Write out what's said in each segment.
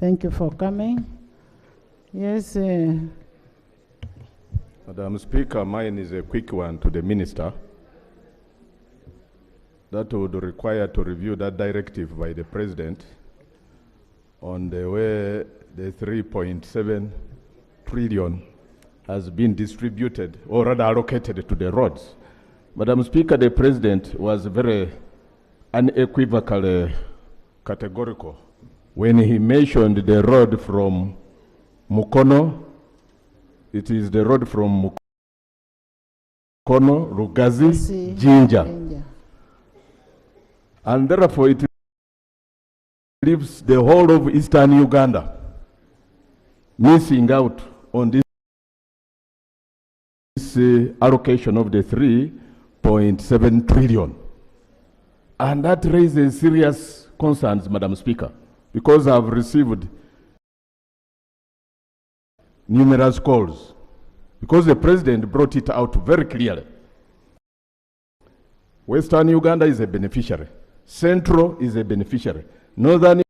Thank you for coming. Yes. Madam Speaker, mine is a quick one to the Minister. That would require to review that directive by the President on the way the 3.7 trillion has been distributed or rather allocated to the roads. Madam Speaker, the President was very unequivocally categorical when he mentioned the road from Mukono. It is the road from Mukono, Rugazi, Jinja. And therefore it leaves the whole of eastern Uganda missing out on this allocation of the 3.7 trillion. And that raises serious concerns, Madam Speaker, because I've received numerous calls, because the President brought it out very clearly. Western Uganda is a beneficiary. Central is a beneficiary. Northern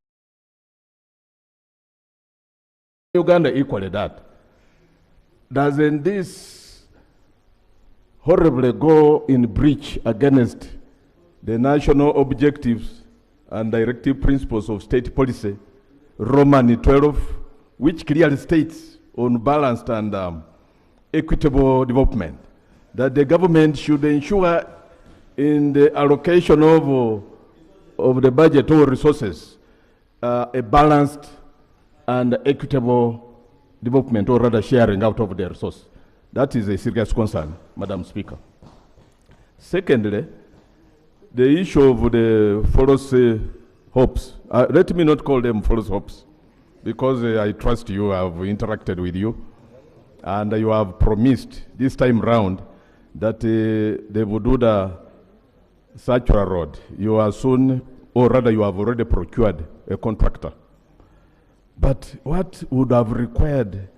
Uganda equally that. Doesn't this horribly go in breach against the national objectives and directive principles of state policy, Roman 12, which clearly states on balanced and equitable development, that the government should ensure in the allocation of the budget or resources a balanced and equitable development, or rather sharing out of the resource. That is a serious concern, Madam Speaker. Secondly, the issue of the false hopes. Let me not call them false hopes, because I trust you, I have interacted with you, and you have promised this time round that they will do the Sachura Road. You are soon, or rather you have already procured a contractor. But what would have required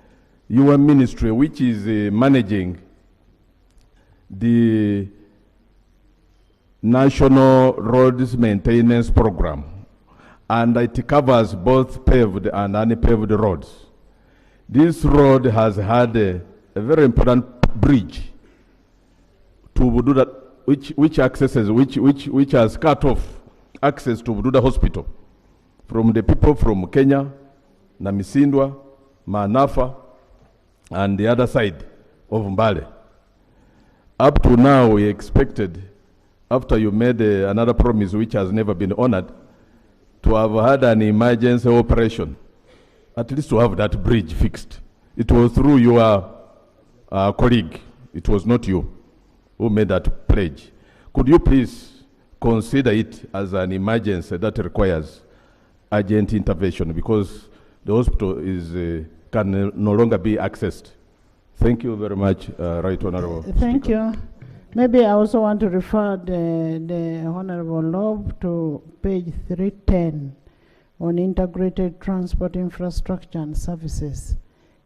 your ministry, which is managing the National Roads Maintenance Program, and it covers both paved and unpaved roads. This road has had a very important bridge to Bududa, which has cut off access to Bududa Hospital from the people from Kenya, Namisindwa, Manafa, and the other side of Mbale. Up to now, we expected, after you made another promise which has never been honored, to have had an emergency operation, at least to have that bridge fixed. It was through your colleague. It was not you who made that pledge. Could you please consider it as an emergency that requires urgent intervention, because the hospital can no longer be accessed? Thank you very much, Right Honorable Thank Speaker. you. Maybe I also want to refer the Honorable Loeb to page 310 on integrated transport infrastructure and services.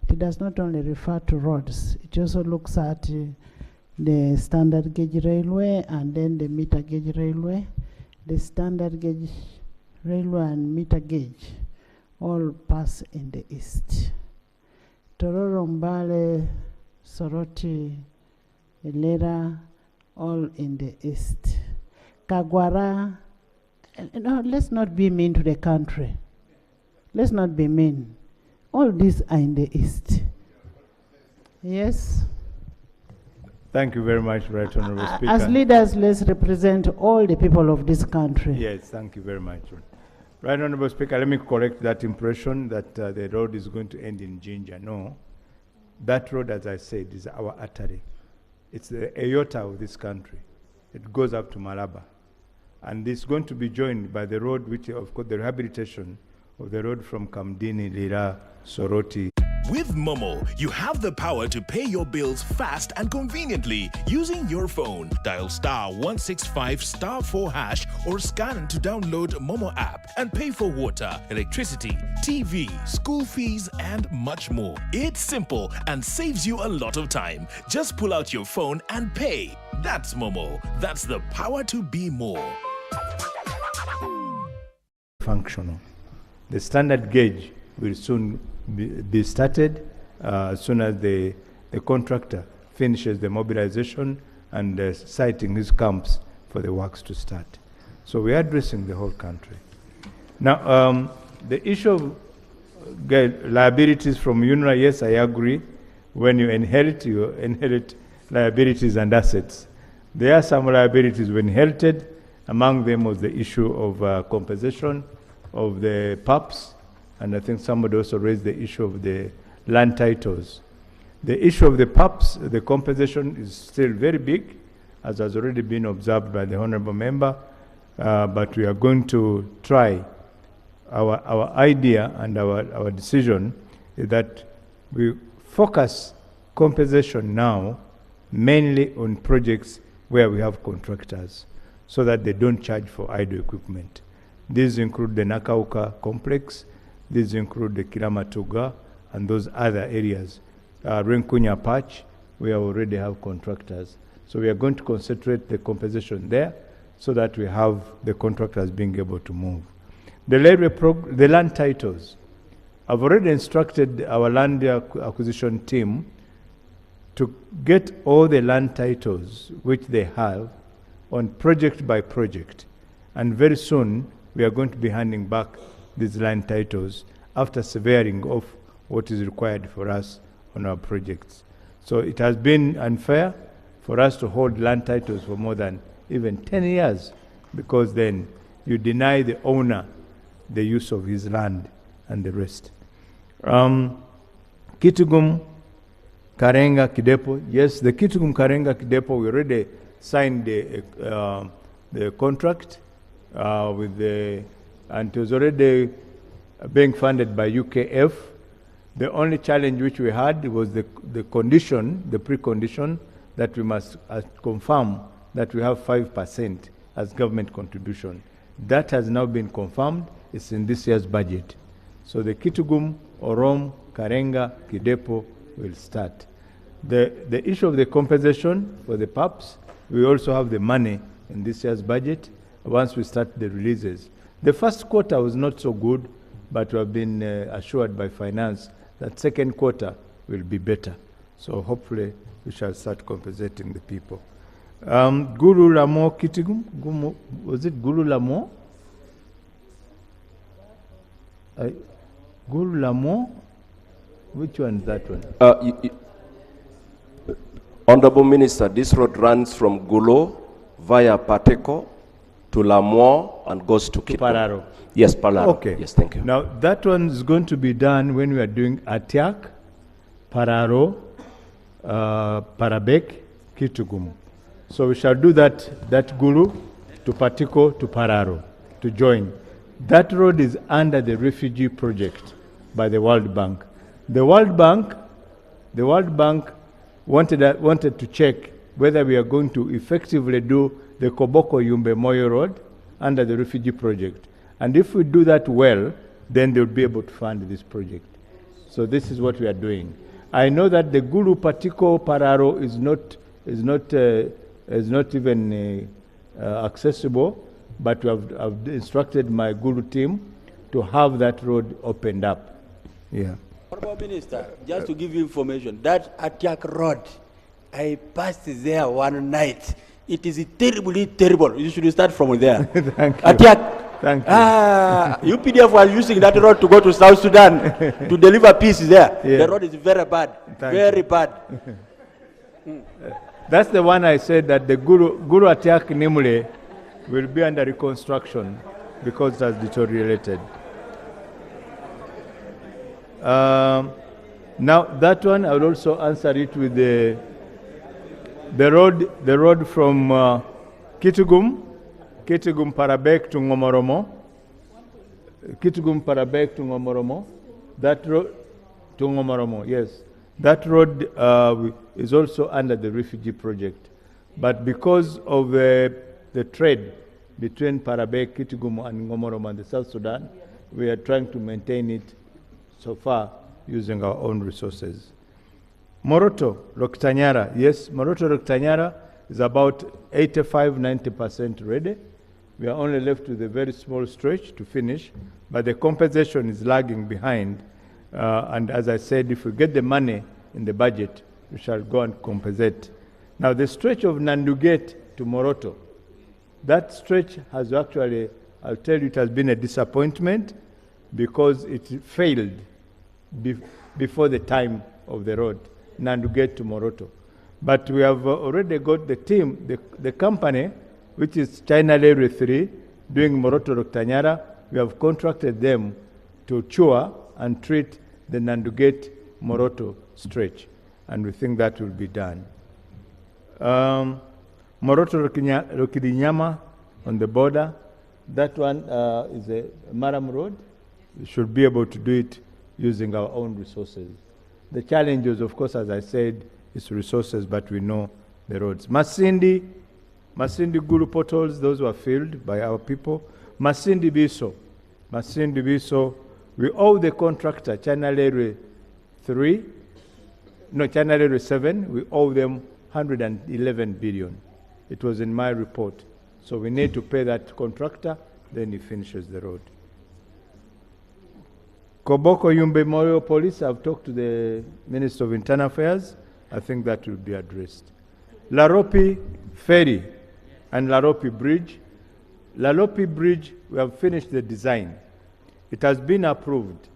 It does not only refer to roads, it also looks at the standard gauge railway and then the meter gauge railway. The standard gauge railway and meter gauge all pass in the east. Tororo, Mbale, Soroti, Elera, all in the east. Kagwara, no, let's not be mean to the country. Let's not be mean. All these are in the east. Yes? Thank you very much, Right Honorable Speaker. As leaders, let's represent all the people of this country. Yes, thank you very much. Right Honorable Speaker, let me correct that impression that the road is going to end in Jinja. No. That road, as I said, is our artery. It's the aorta of this country. It goes up to Malaba. And it's going to be joined by the road, which, of course, the rehabilitation of the road from Kamdini, Lira, Soroti. With Momo, you have the power to pay your bills fast and conveniently using your phone. Dial *165*4# or scan to download Momo app and pay for water, electricity, TV, school fees, and much more. It's simple and saves you a lot of time. Just pull out your phone and pay. That's Momo. That's the power to be more. Functional. The standard gauge will soon be started as soon as the contractor finishes the mobilization and siting his camps for the works to start. So we are addressing the whole country. Now, the issue of liabilities from UNRWA, yes, I agree. When you inherit liabilities and assets. There are some liabilities we inherited. Among them was the issue of compensation of the PAPs, and I think somebody also raised the issue of the land titles. The issue of the PAPs, the compensation is still very big, as has already been observed by the Honorable Member, but we are going to try. Our idea and our decision is that we focus compensation now mainly on projects where we have contractors so that they don't charge for idle equipment. These include the Nakauka complex, these include the Kiramatuga and those other areas. Renkunya patch, we already have contractors. So we are going to concentrate the compensation there so that we have the contractors being able to move. The land titles. I've already instructed our land acquisition team to get all the land titles which they have on project by project. And very soon, we are going to be handing back these land titles after surveying of what is required for us on our projects. So it has been unfair for us to hold land titles for more than even 10 years, because then you deny the owner the use of his land and the rest. Kitugum, Karenga, Kidepo. Yes, the Kitugum, Karenga, Kidepo, we already signed the contract with and it was already being funded by UKF. The only challenge which we had was the condition, the precondition, that we must confirm that we have 5% as government contribution. That has now been confirmed. It's in this year's budget. So the Kitugum, Orom, Karenga, Kidepo will start. The issue of the compensation for the PAPs, we also have the money in this year's budget once we start the releases. The first quarter was not so good, but we have been assured by finance that second quarter will be better. So hopefully we shall start compensating the people. Guru Lamo Kitugum, was it Guru Lamo? Guru Lamo? Which one is that one? Honorable Minister, this road runs from Gulo via Pateko to Lamour and goes to Kitgum. Pararo. Yes, Pararo. Okay. Yes, thank you. Now that one is going to be done when we are doing Atiak, Pararo, Parabek, Kitugum. So we shall do that Gulu to Patiko to Pararo to join. That road is under the refugee project by the World Bank. The World Bank wanted to check whether we are going to effectively do the Koboko Yumbe Moyo Road under the refugee project. And if we do that well, then they'll be able to fund this project. So this is what we are doing. I know that the Gulu Patiko Pararo is not even accessible, but I've instructed my Gulu team to have that road opened up. Yeah. Honorable Minister, just to give you information, that Atiak Road, I passed there one night. It is terribly terrible. You should start from there. Thank you. Atiak. Thank you. UPDF was using that road to go to South Sudan to deliver peace there. Yeah. The road is very bad. Very bad. That's the one I said that the Guru Atiak Nimule will be under reconstruction because it has deteriorated. Now that one I will also answer it with the road from Kitugum Parabek to Ngomoromo. Kitugum Parabek to Ngomoromo. That road to Ngomoromo, yes. That road is also under the refugee project. But because of the trade between Parabek, Kitugum and Ngomoromo and the South Sudan, we are trying to maintain it so far using our own resources. Moroto, Roktanyara, yes, Moroto Roktanyara is about 85-90% ready. We are only left with a very small stretch to finish, but the compensation is lagging behind. And as I said, if we get the money in the budget, we shall go and compensate. Now, the stretch of Nanduget to Moroto, that stretch has actually, I'll tell you, it has been a disappointment because it failed before the time of the road, Nanduget to Moroto. But we have already got the team, the company, which is China Railway 3, doing Moroto Roktanyara. We have contracted them to tour and treat the Nanduget Moroto stretch, and we think that will be done. Moroto Rokirinyama on the border, that one is a Maram road. We should be able to do it using our own resources. The challenge is, of course, as I said, is resources, but we know the roads. Masindi Guru portals, those were filled by our people. Masindi Biso, we owe the contractor, China Railway 7, we owe them 111 billion. It was in my report. So we need to pay that contractor, then he finishes the road. Koboko Yumbe Memorial Police, I've talked to the Minister of Internal Affairs. I think that will be addressed. Laropi Ferry and Laropi Bridge. Laropi Bridge, we have finished the design. It has been approved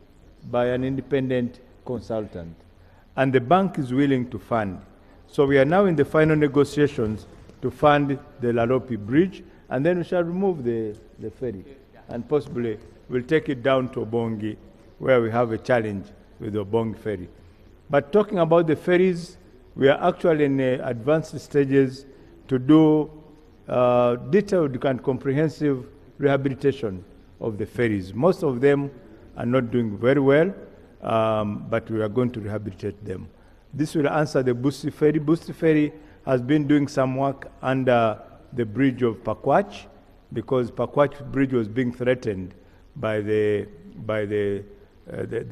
by an independent consultant, and the bank is willing to fund. So we are now in the final negotiations to fund the Laropi Bridge, and then we shall remove the ferry, and possibly we'll take it down to Obongi, where we have a challenge with the Obongi ferry. But talking about the ferries, we are actually in advanced stages to do detailed and comprehensive rehabilitation of the ferries. Most of them are not doing very well, but we are going to rehabilitate them. This will answer the Busi Ferry. Busi Ferry has been doing some work under the bridge of Pakwach, because Pakwach Bridge was being threatened by the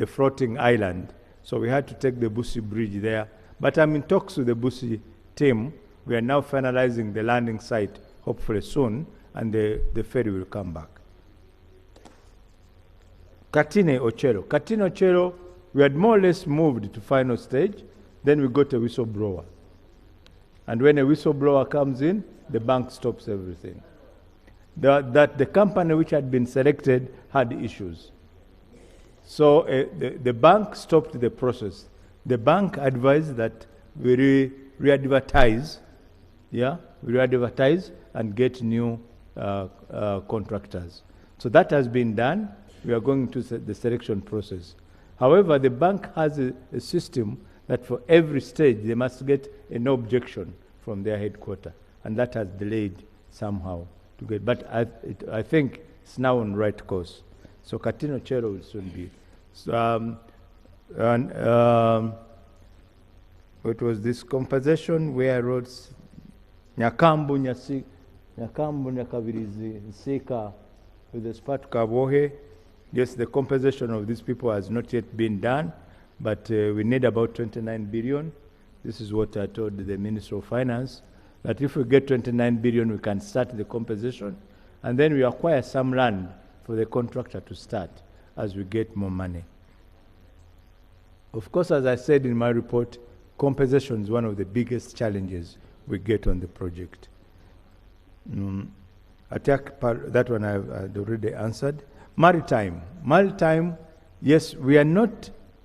floating island. So we had to take the Busi Bridge there. But I'm in talks with the Busi team. We are now finalizing the landing site, hopefully soon, and the ferry will come back. Katine Ochero, we had more or less moved to final stage. Then we got a whistleblower. And when a whistleblower comes in, the bank stops everything. The company which had been selected had issues. So the bank stopped the process. The bank advised that we re-advertise, and get new contractors. So that has been done. We are going to the selection process. However, the bank has a system that for every stage they must get an objection from their headquarters, and that has delayed somehow to get. But I think it's now on right course. So Katino Chero will soon be. So, it was this compensation where roads Nyakambu, Nyakabirizi, Nsika, with the Spat Kabohe. Yes, the compensation of these people has not yet been done, but we need about 29 billion. This is what I told the Minister of Finance, that if we get 29 billion, we can start the compensation, and then we acquire some land for the contractor to start as we get more money. Of course, as I said in my report, compensation is one of the biggest challenges we get on the project. That one I've already answered. Maritime, yes, we are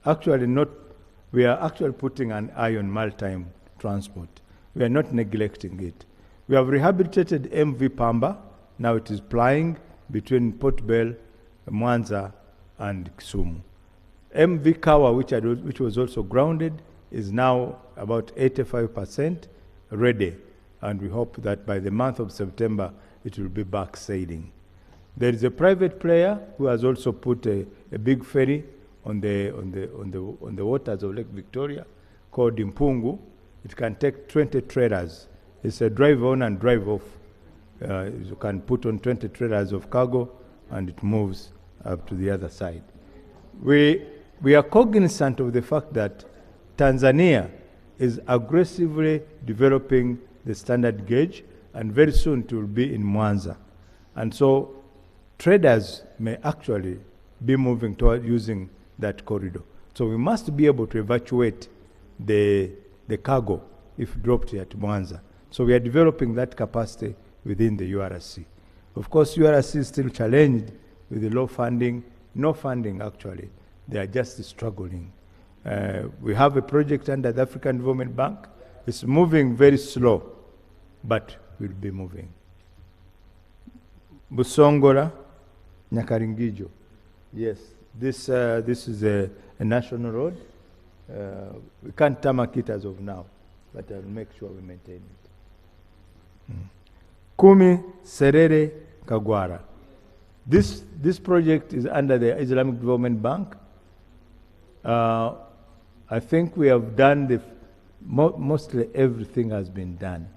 actually putting an eye on maritime transport. We are not neglecting it. We have rehabilitated MV Pamba. Now it is plying between Port Bell, Mwanza, and Kisumu. MV Kawa, which was also grounded, is now about 85% ready, and we hope that by the month of September it will be back sailing. There is a private player who has also put a big ferry on the waters of Lake Victoria called Impungu. It can take 20 trailers. It's a drive on and drive off. You can put on 20 trailers of cargo and it moves up to the other side. We are cognizant of the fact that Tanzania is aggressively developing the standard gauge, and very soon it will be in Mwanza. And so traders may actually be moving toward using that corridor. So we must be able to evacuate the cargo if dropped here at Mwanza. So we are developing that capacity within the URC. Of course, URC is still challenged with the low funding, no funding actually. They are just struggling. We have a project under the African Development Bank. It's moving very slow, but will be moving. Busongola, Nyakaringijo. Yes, this is a national road. We can't tarmac it as of now, but I'll make sure we maintain it. Kumi, Serere, Kagwara. This project is under the Islamic Development Bank. I think we have done mostly everything has been done.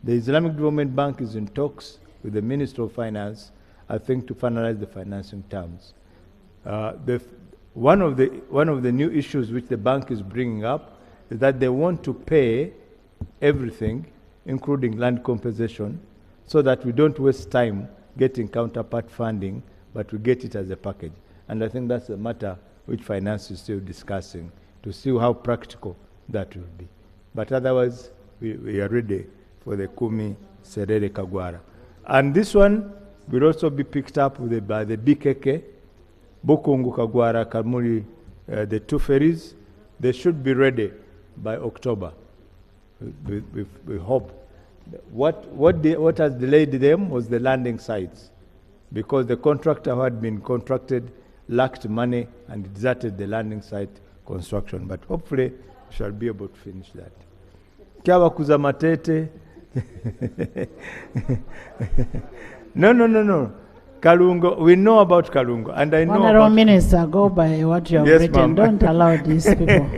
The Islamic Development Bank is in talks with the Minister of Finance, I think, to finalize the financing terms. One of the new issues which the bank is bringing up is that they want to pay everything, including land compensation, so that we don't waste time getting counterpart funding, but we get it as a package. And I think that's a matter which finance is still discussing to see how practical that will be. But otherwise, we are ready for the Kumi, Serere, Kagwara. And this one will also be picked up by the BKK, Bukungu, Kagwara, Kamuli, the two ferries. They should be ready by October. We hope. What has delayed them was the landing sites, because the contractor who had been contracted lacked money and deserted the landing site construction. But hopefully, we shall be able to finish that. Kyabakuza Matete. No. Kalungo, we know about Kalungo, and I know Honorable about... Minister, go by what you have Yes, written. ma'am. Don't allow these people.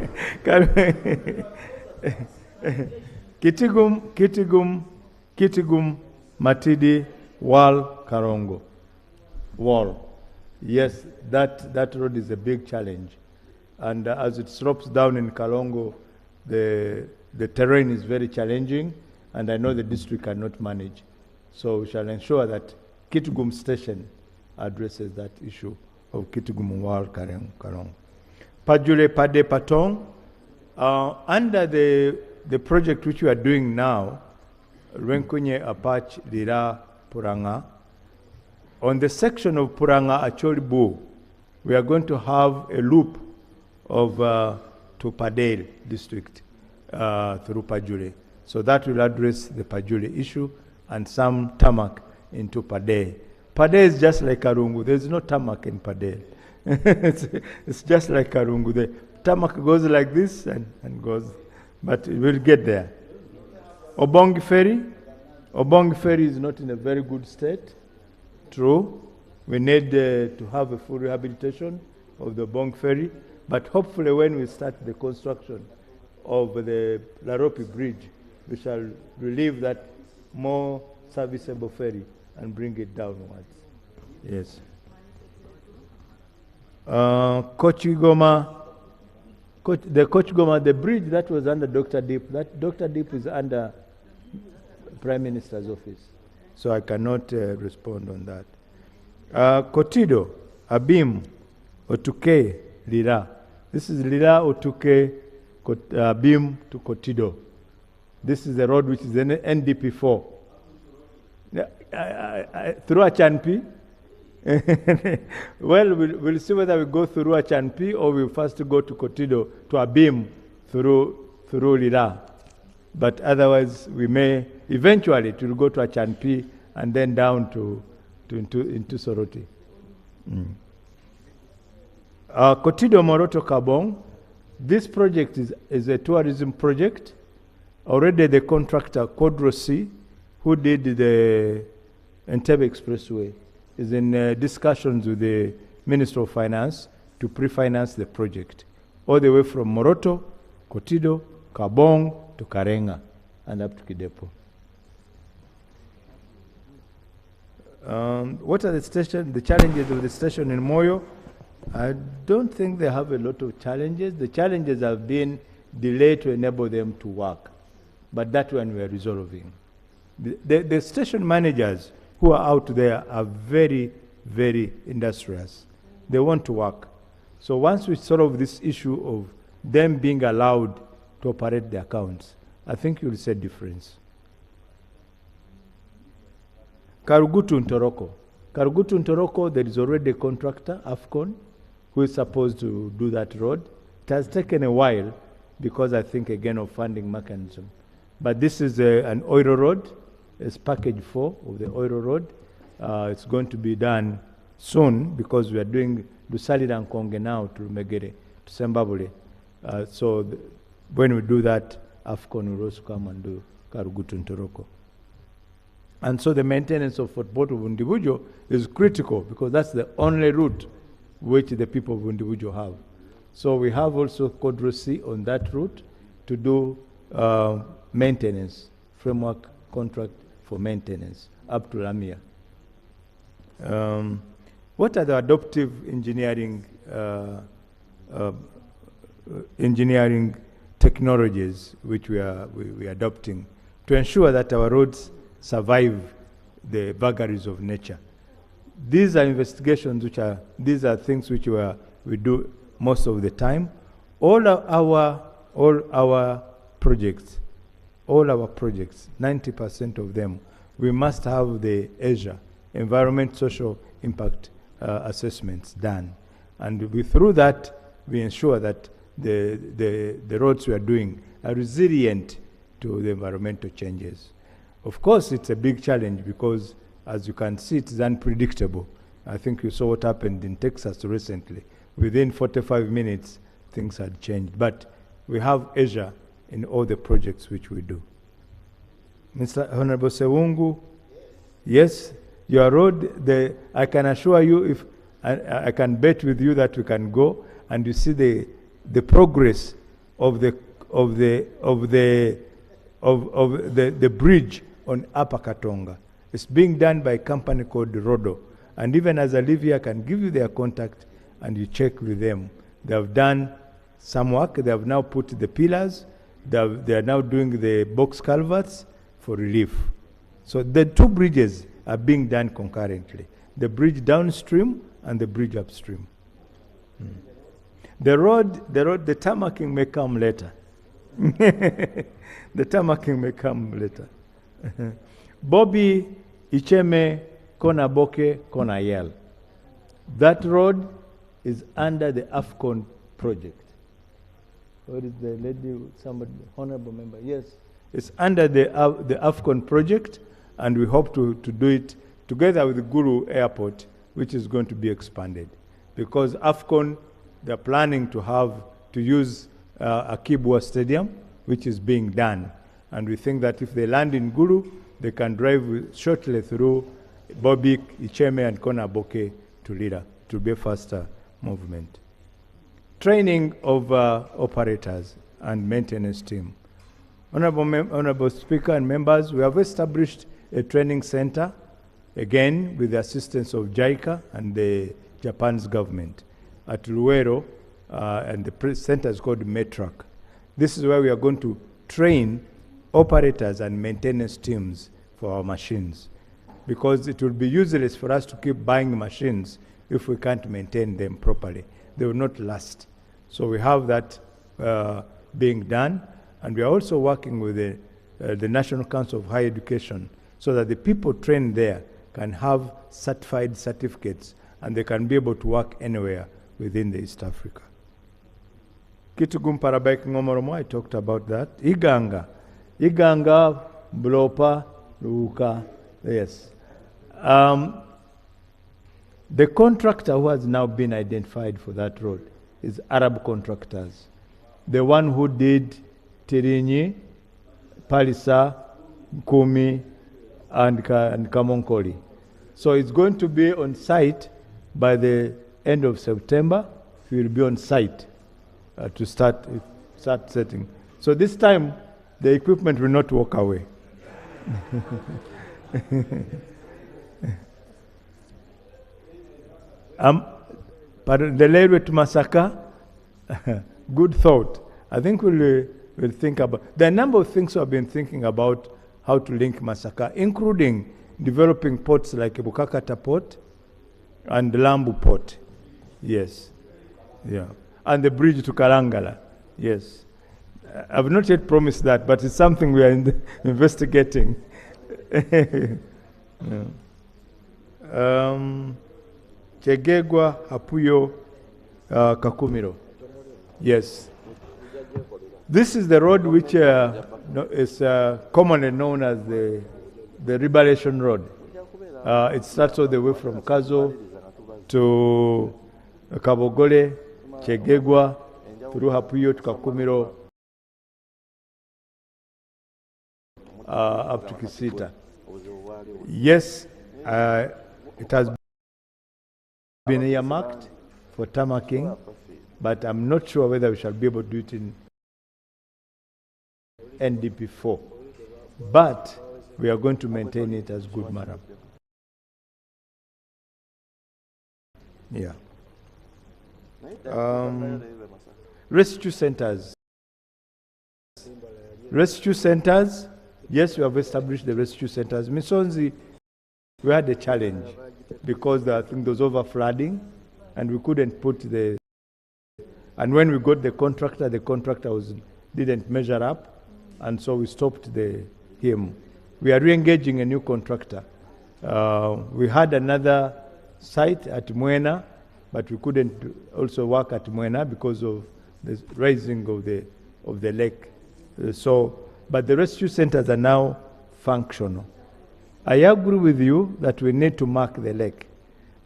Kitigum, Matidi, Wal, Karongo. Wall. Yes, that road is a big challenge. And as it slopes down in Kalongo, the terrain is very challenging, and I know the district cannot manage. So we shall ensure that Kitgum Station addresses that issue of Kitgum Wal Karong. Pajule Pade Patong, under the project which we are doing now, Renkunye Apach Lira Puranga, on the section of Puranga Acholibu, we are going to have a loop of to Padel district through Pajule. So that will address the Pajule issue and some tarmac into Padel. Padel is just like Karungu. There's no tarmac in Padel. it's just like Karungu. The tarmac goes like this and goes, but it will get there. Obongi Ferry is not in a very good state. True. We need to have a full rehabilitation of the Obongi Ferry, but hopefully when we start the construction of the Laropi Bridge, we shall relieve that more serviceable ferry and bring it downwards. Yes. Kochigoma, the bridge that was under Dr. Deep, that Dr. Deep is under Prime Minister's office. So I cannot respond on that. Kotido, Abim, Otuke, Lira. This is Lira, Otuke, Abim to Kotido. This is the road which is in NDP4. Through Achanpi. Well, we'll see whether we go through Achanpi or we first go to Kotido, to Abim, through Lira. But otherwise, we may eventually to go to Achanpi and then down into Soroti. Kotido Moroto Kabong. This project is a tourism project. Already the contractor, Kodrosi, who did the Entebbe Expressway, is in discussions with the Minister of Finance to pre-finance the project, all the way from Moroto, Kotido, Kabong to Karenga, and up to Kidepo. What are the challenges of the station in Moyo? I don't think they have a lot of challenges. The challenges have been delay to enable them to work, but that one we are resolving. The station managers who are out there are very, very industrious. They want to work. So once we solve this issue of them being allowed to operate the accounts, I think you'll see a difference. Karugutu Ntoroko. Karugutu Ntoroko, there is already a contractor, AFCON, who is supposed to do that road. It has taken a while because I think again of funding mechanism. But this is an oil road. It's package 4 of the oil road. It's going to be done soon because we are doing Lusalira and Konge now to Megere, to Sembabule. When we do that, AFCON will also come and do Karugutu Ntoroko. And so the maintenance of Fort Portal of Bundibujo is critical because that's the only route which the people of Bundibujo have. So we have also Kodrosi on that route to do maintenance, framework contract for maintenance up to Lamia. What are the adaptive engineering technologies which we are adopting to ensure that our roads survive the vagaries of nature? These are investigations these are things which we do most of the time. All our projects, 90% of them, we must have the ESIA, Environment Social Impact Assessments done. And through that, we ensure that the roads we are doing are resilient to the environmental changes. Of course, it's a big challenge because, as you can see, it's unpredictable. I think you saw what happened in Texas recently. Within 45 minutes, things had changed. But we have Asia in all the projects which we do. Mr. Honorable Sewungu, yes, your road, I can assure you, if I can bet with you that we can go and you see the progress of the bridge on Upper Katonga. It's being done by a company called Rodo. And even as I live here, I can give you their contact and you check with them. They have done some work. They have now put the pillars. They are now doing the box culverts for relief. So the two bridges are being done concurrently. The bridge downstream and the bridge upstream. The tarmacking may come later. The tarmacking may come later. Bobby, Icheme, Kona Boke, Kona Yel. That road is under the AFCON project. Where is the lady, somebody, honorable member? Yes. It's under the AFCON project, and we hope to do it together with the Guru Airport, which is going to be expanded. Because AFCON, they're planning to use a Kibwa Stadium, which is being done. And we think that if they land in Guru, they can drive shortly through Bobik, Icheme, and Kona Boke to Lira to be a faster movement. Training of operators and maintenance team. Honorable Speaker and members, we have established a training center, again with the assistance of JICA and the Japan's government at Luero, and the center is called METRAC. This is where we are going to train operators and maintenance teams for our machines, because it will be useless for us to keep buying machines if we can't maintain them properly. They will not last. So we have that being done, and we are also working with the National Council of Higher Education so that the people trained there can have certified certificates and they can be able to work anywhere within the East Africa. Kitugum Parabaik Ngomoromo, I talked about that. Iganga, Blopa, Luka, yes. The contractor who has now been identified for that road is Arab contractors. The one who did Tirinyi, Palisa, Kumi, and Kamonkoli. So it's going to be on site by the end of September. We will be on site to start setting. So this time, the equipment will not walk away. But the railway to Masaka, good thought. I think we'll think about. There are a number of things we have been thinking about how to link Masaka, including developing ports like Bukakata Port and Lambu Port. Yes. Yeah. And the bridge to Kalangala. Yes. I've not yet promised that, but it's something we are investigating. Yeah. Chegegwa, Hapuyo, Kakumiro. Yes. This is the road which is commonly known as the Liberation Road. It starts all the way from Kazo to Kabogole, Chegegwa, through Hapuyo to Kakumiro, up to Kisita. Yes, it has been earmarked for tarmacking, but I'm not sure whether we shall be able to do it in NDP4. But we are going to maintain it as good, madam. Yeah. Rescue centers. Rescue centers. Yes, we have established the rescue centers. Misonzi, we had a challenge because I think there was over flooding and we couldn't put the, and when we got the contractor didn't measure up, and so we stopped him. We are re-engaging a new contractor. We had another site at Mwena, but we couldn't also work at Mwena because of the raising of the lake. But the rescue centers are now functional. I agree with you that we need to mark the lake,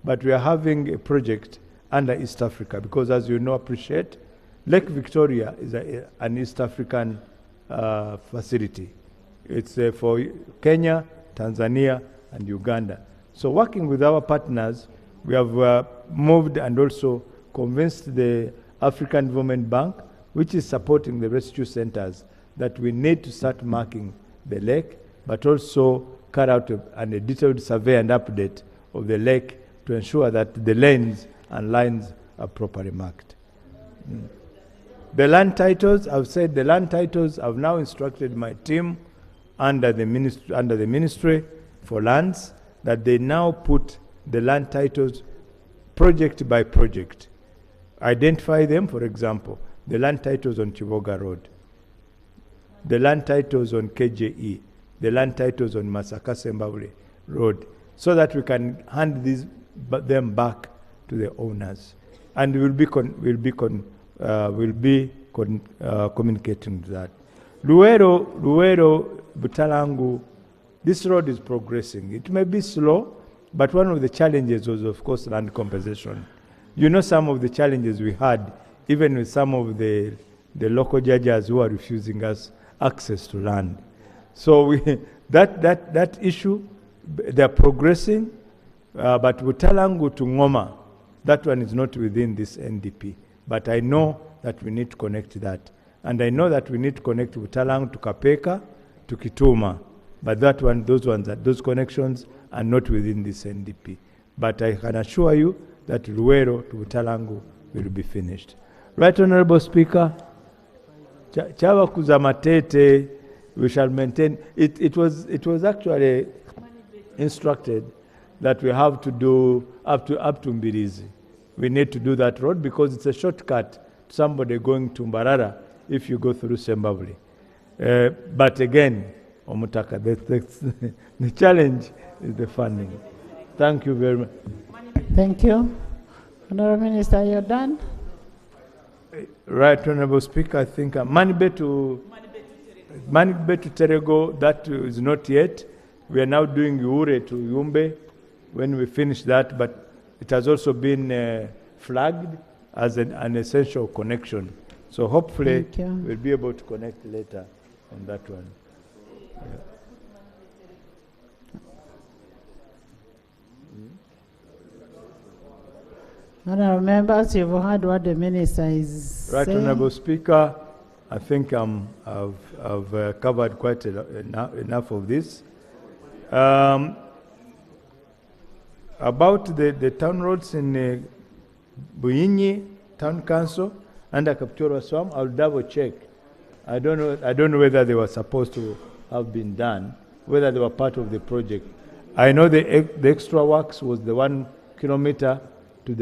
but we are having a project under East Africa because, as you know, appreciate, Lake Victoria is an East African facility. It's for Kenya, Tanzania, and Uganda. So working with our partners, we have moved and also convinced the African Development Bank, which is supporting the rescue centers, that we need to start marking the lake, but also carry out a detailed survey and update of the lake to ensure that the lanes and lines are properly marked. The land titles, I've said the land titles, I've now instructed my team under the ministry for lands that they now put the land titles project by project. Identify them, for example, the land titles on Chivoga Road, the land titles on KJE, the land titles on Masaka Sembabule Road, so that we can hand them back to the owners. And we'll be communicating that. Luero, Butalangu, this road is progressing. It may be slow, but one of the challenges was, of course, land compensation. You know some of the challenges we had, even with some of the local judges who are refusing us access to land. So that issue, they're progressing, but Butalangu to Ngoma, that one is not within this NDP. But I know that we need to connect that. And I know that we need to connect Butalangu to Kapeka, to Kituma. But those connections are not within this NDP. But I can assure you that Luero to Butalangu will be finished. Right, Honorable Speaker? Chawa Kuzamatete, we shall maintain. It was actually instructed that we have to do up to Mbirizi. We need to do that road because it's a shortcut to somebody going to Mbarara if you go through Sembabule. But again, Omutaka, the challenge is the funding. Thank you very much. Thank you. Honorable Minister, you're done? Right, Honorable Speaker, I think Manibe to Terego, that is not yet. We are now doing Ure to Yumbe when we finish that, but it has also been flagged as an essential connection. So hopefully we'll be able to connect later on that one. Yeah. Honourable members, you've heard what the minister is right, saying. Honourable Speaker, I think I've covered quite enough of this. About the town roads in Buyinyi Town Council under Kapchorwa Swam, I'll double check. I don't know whether they were supposed to have been done, whether they were part of the project. I know the extra works was the 1 kilometer to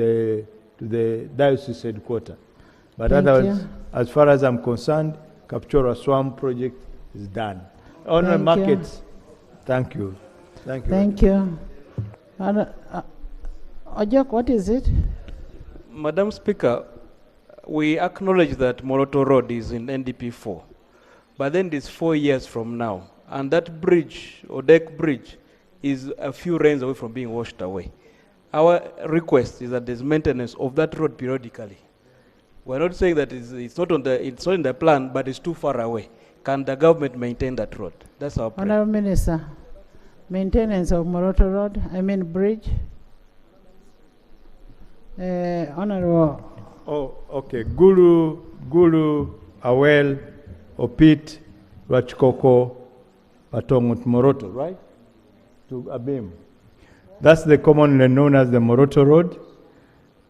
the diocese headquarter. But Thank otherwise, you. as far as I'm concerned, Kapchora Swamp project is done. On the Thank you. markets, thank you. Thank you. Thank you. Ojok, what is it? Madam Speaker, we acknowledge that Moroto Road is in NDP 4, but then it is 4 years from now, and that bridge, or deck bridge, is a few rains away from being washed away. Our request is that there's maintenance of that road periodically. We're not saying that it's not in the plan, but it's too far away. Can the government maintain that road? That's our prayer. Honorable Minister, maintenance of Moroto Road, bridge. Honorable. Oh, okay. Gulu, Awel, Opit, Rachkoko, Patongut, Moroto, right? To Abim. That's the commonly known as the Moroto Road.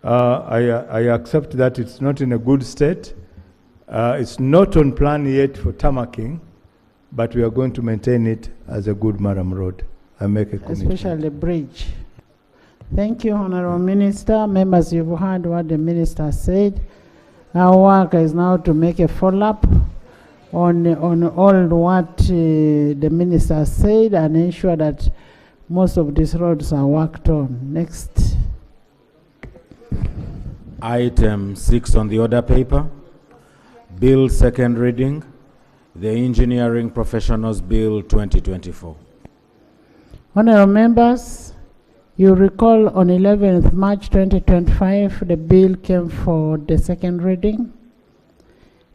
I accept that it's not in a good state. It's not on plan yet for tarmacking, but we are going to maintain it as a good Maram Road. I make a commitment. Especially the bridge. Thank you, Honorable Minister. Members, you've heard what the Minister said. Our work is now to make a follow-up on all what the Minister said and ensure that most of these roads are worked on. Next. Item 6 on the order paper. Bill second reading. The Engineering Professionals Bill 2024. Honorable members, you recall on 11th March 2025, the bill came for the second reading.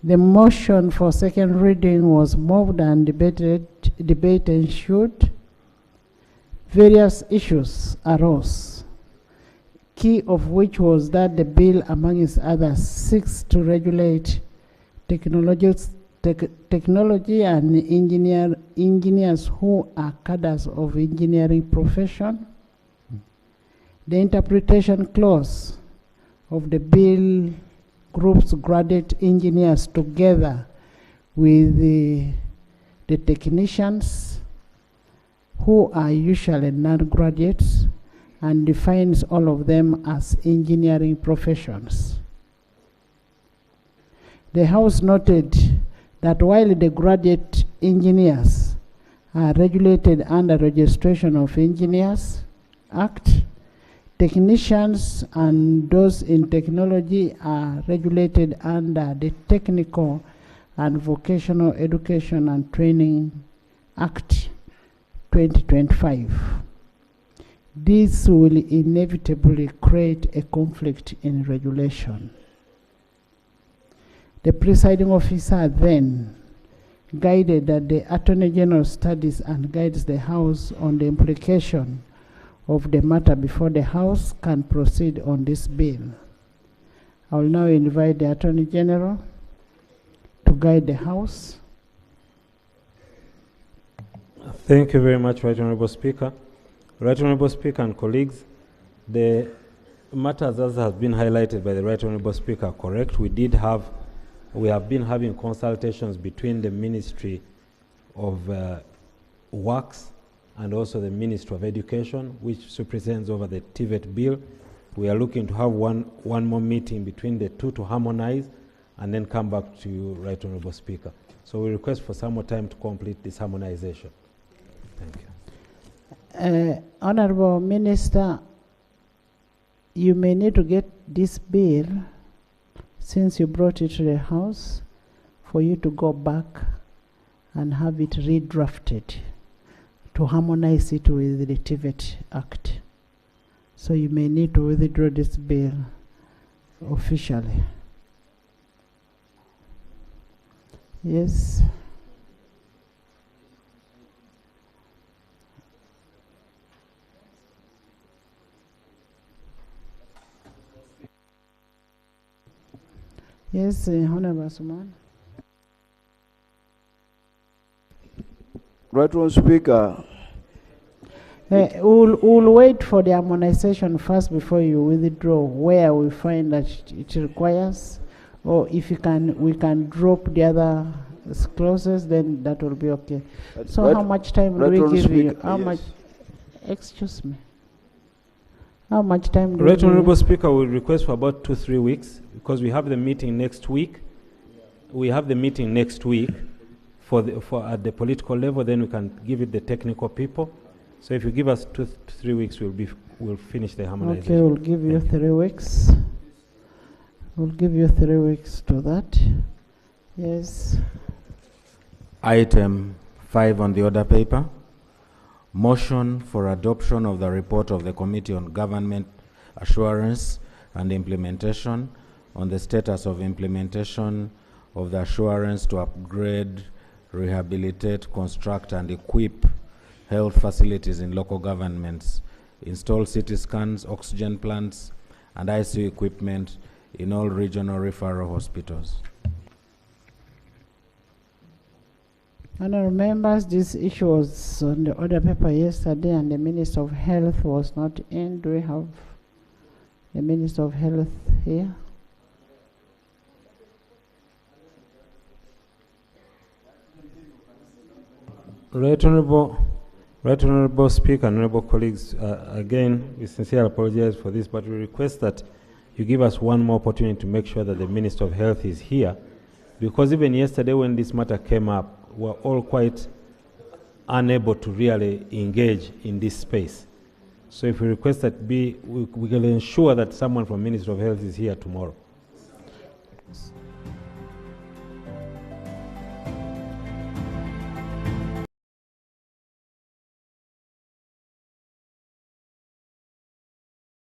The motion for second reading was moved and debate ensued. Various issues arose, key of which was that the bill, among its others, seeks to regulate technology and engineers who are cadres of engineering profession. The interpretation clause of the bill groups graduate engineers together with the technicians who are usually non-graduates and defines all of them as engineering professions. The House noted that while the graduate engineers are regulated under Registration of Engineers Act, technicians and those in technology are regulated under the Technical and Vocational Education and Training Act 2025. This will inevitably create a conflict in regulation. The presiding officer then guided that the Attorney General studies and guides the House on the implication of the matter before the House can proceed on this bill. I will now invite the Attorney General to guide the House. Thank you very much, Right Honourable Speaker. Right Honourable Speaker and colleagues, the matters as has been highlighted by the Right Honourable Speaker are correct. We have been having consultations between the Ministry of Works and also the Ministry of Education, which represents over the TVET bill. We are looking to have one more meeting between the two to harmonize and then come back to you, Right Honourable Speaker. So we request for some more time to complete this harmonization. Thank you. Honourable Minister, you may need to get this bill, since you brought it to the House, for you to go back and have it redrafted to harmonize it with the TVET Act. So you may need to withdraw this bill officially. Yes. Yes, Honorable Suman. Right Honourable Speaker. We'll wait for the harmonization first before you withdraw where we find that it requires, or if we can drop the other clauses, then that will be okay. So how much time do we give you? How much? Excuse me. How much time do Right we Honorable need? Speaker, we request for about 2-3 weeks because we have the meeting next week. We have the meeting next week for at the political level, then we can give it the technical people. So if you give us 2-3 weeks, we'll finish the harmonization. Okay, we'll give you 3 weeks. We'll give you 3 weeks to that. Yes. Item 5 on the order paper. Motion for adoption of the report of the Committee on Government Assurance and Implementation on the status of implementation of the assurance to upgrade, rehabilitate, construct, and equip health facilities in local governments, install CT scans, oxygen plants, and ICU equipment in all regional referral hospitals. Honourable members, this issue was on the order paper yesterday and the Minister of Health was not in. Do we have the Minister of Health here? Right Honorable Speaker, Honorable colleagues, again, we sincerely apologize for this, but we request that you give us one more opportunity to make sure that the Minister of Health is here, because even yesterday when this matter came up, we're all quite unable to really engage in this space. So if we request that we will ensure that someone from Ministry of Health is here tomorrow.